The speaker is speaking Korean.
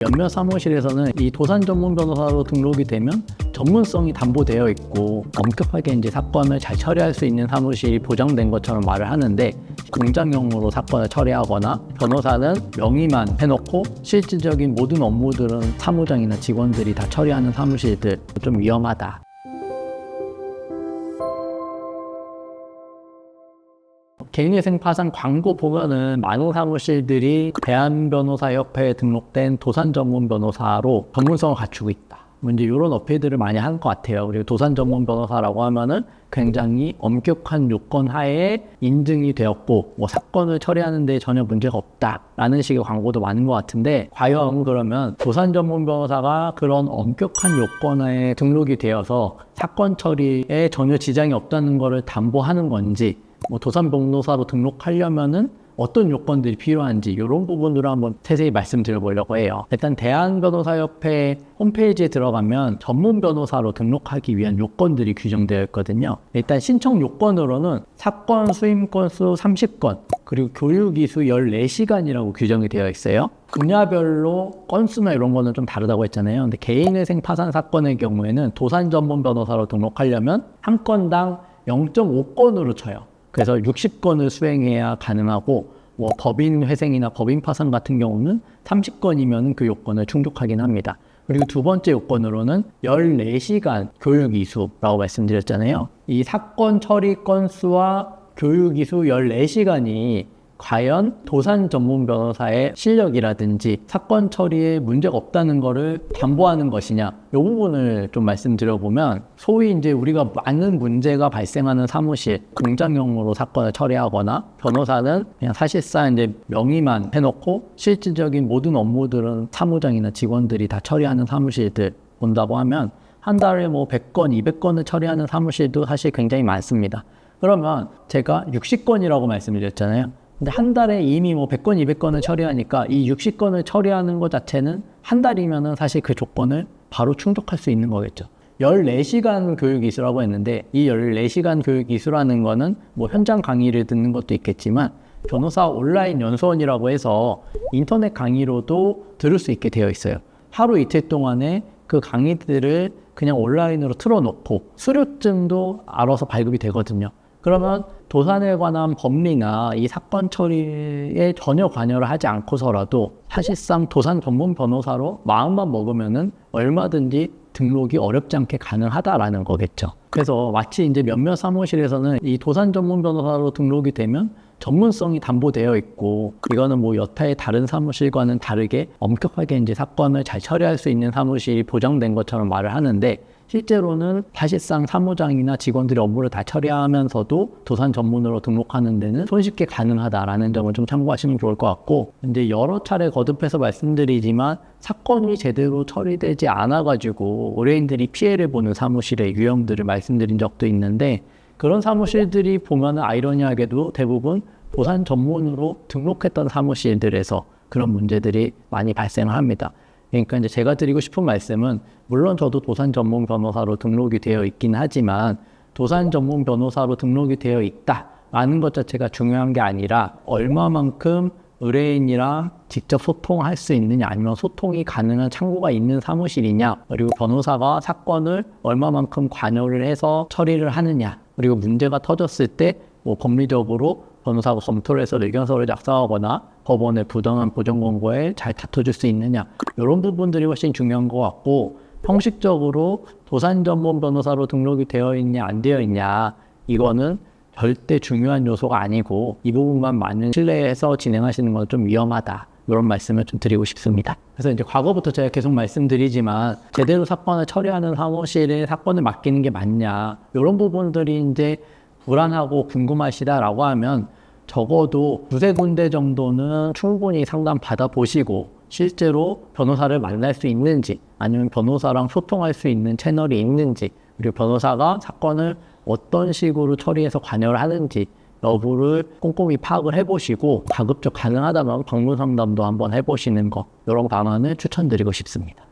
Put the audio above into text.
몇몇 사무실에서는 이 도산 전문 변호사로 등록이 되면 전문성이 담보되어 있고 엄격하게 이제 사건을 잘 처리할 수 있는 사무실이 보장된 것처럼 말을 하는데, 공장용으로 사건을 처리하거나 변호사는 명의만 해놓고 실질적인 모든 업무들은 사무장이나 직원들이 다 처리하는 사무실들, 좀 위험하다. 개인회생 파산 광고 보면은 많은 사무실들이 대한변호사협회에 등록된 도산 전문 변호사로 전문성을 갖추고 있다, 이제 이런 어필들을 많이 하는 것 같아요. 그리고 도산 전문 변호사라고 하면은 굉장히 엄격한 요건 하에 인증이 되었고 사건을 처리하는 데 전혀 문제가 없다라는 식의 광고도 많은 것 같은데, 과연 그러면 도산 전문 변호사가 그런 엄격한 요건 하에 등록이 되어서 사건 처리에 전혀 지장이 없다는 것을 담보하는 건지, 도산 변호사로 등록하려면은 어떤 요건들이 필요한지, 이런 부분으로 한번 세세히 말씀드려보려고 해요. 일단 대한변호사협회 홈페이지에 들어가면 전문 변호사로 등록하기 위한 요건들이 규정되어 있거든요. 일단 신청 요건으로는 사건 수임 건수 30건, 그리고 교육이수 14시간이라고 규정이 되어 있어요. 분야별로 건수나 이런 거는 좀 다르다고 했잖아요. 근데 개인회생 파산 사건의 경우에는 도산 전문 변호사로 등록하려면 한 건당 0.5건으로 쳐요. 그래서 60건을 수행해야 가능하고, 법인 회생이나 법인 파산 같은 경우는 30건이면 그 요건을 충족하긴 합니다. 그리고 두 번째 요건으로는 14시간 교육 이수라고 말씀드렸잖아요. 이 사건 처리 건수와 교육 이수 14시간이 과연 도산 전문 변호사의 실력이라든지 사건 처리에 문제가 없다는 것을 담보하는 것이냐, 이 부분을 좀 말씀드려보면, 소위 이제 우리가 많은 문제가 발생하는 사무실, 공장용으로 사건을 처리하거나 변호사는 그냥 사실상 이제 명의만 해놓고 실질적인 모든 업무들은 사무장이나 직원들이 다 처리하는 사무실들 본다고 하면, 한 달에 100건, 200건을 처리하는 사무실도 사실 굉장히 많습니다. 그러면 제가 60건이라고 말씀드렸잖아요. 근데 한 달에 이미 100건, 200건을 처리하니까 이 60건을 처리하는 것 자체는 한 달이면은 사실 그 조건을 바로 충족할 수 있는 거겠죠. 14시간 교육 이수라고 했는데, 이 14시간 교육 이수라는 거는 현장 강의를 듣는 것도 있겠지만, 변호사 온라인 연수원이라고 해서 인터넷 강의로도 들을 수 있게 되어 있어요. 하루 이틀 동안에 그 강의들을 그냥 온라인으로 틀어놓고 수료증도 알아서 발급이 되거든요. 그러면 도산에 관한 법리나 이 사건 처리에 전혀 관여를 하지 않고서라도 사실상 도산 전문 변호사로 마음만 먹으면은 얼마든지 등록이 어렵지 않게 가능하다라는 거겠죠. 그래서 마치 이제 몇몇 사무실에서는 이 도산 전문 변호사로 등록이 되면 전문성이 담보되어 있고, 이거는 여타의 다른 사무실과는 다르게 엄격하게 이제 사건을 잘 처리할 수 있는 사무실이 보장된 것처럼 말을 하는데, 실제로는 사실상 사무장이나 직원들이 업무를 다 처리하면서도 도산 전문으로 등록하는 데는 손쉽게 가능하다라는 점을 좀 참고하시면 좋을 것 같고, 이제 여러 차례 거듭해서 말씀드리지만 사건이 제대로 처리되지 않아가지고 의뢰인들이 피해를 보는 사무실의 유형들을 말씀드린 적도 있는데, 그런 사무실들이 보면은 아이러니하게도 대부분 도산 전문으로 등록했던 사무실들에서 그런 문제들이 많이 발생을 합니다. 그러니까 이제 제가 드리고 싶은 말씀은, 물론 저도 도산 전문 변호사로 등록이 되어 있긴 하지만 도산 전문 변호사로 등록이 되어 있다라는 것 자체가 중요한 게 아니라, 얼마만큼 의뢰인이랑 직접 소통할 수 있느냐, 아니면 소통이 가능한 창구가 있는 사무실이냐, 그리고 변호사가 사건을 얼마만큼 관여를 해서 처리를 하느냐, 그리고 문제가 터졌을 때 법리적으로 변호사가 검토를 해서 의견서를 작성하거나 법원의 부당한 보정 권고에 잘 다퉈줄 수 있느냐, 이런 부분들이 훨씬 중요한 것 같고, 형식적으로 도산 전문 변호사로 등록이 되어 있냐 안 되어 있냐, 이거는 절대 중요한 요소가 아니고 이 부분만 많은 신뢰해서 진행하시는 건 좀 위험하다, 이런 말씀을 좀 드리고 싶습니다. 그래서 이제 과거부터 제가 계속 말씀드리지만, 제대로 사건을 처리하는 사무실에 사건을 맡기는 게 맞냐, 이런 부분들이 이제 불안하고 궁금하시다라고 하면 적어도 두세 군데 정도는 충분히 상담 받아보시고, 실제로 변호사를 만날 수 있는지, 아니면 변호사랑 소통할 수 있는 채널이 있는지, 그리고 변호사가 사건을 어떤 식으로 처리해서 관여를 하는지 여부를 꼼꼼히 파악을 해보시고, 가급적 가능하다면 방문 상담도 한번 해보시는 거, 이런 방안을 추천드리고 싶습니다.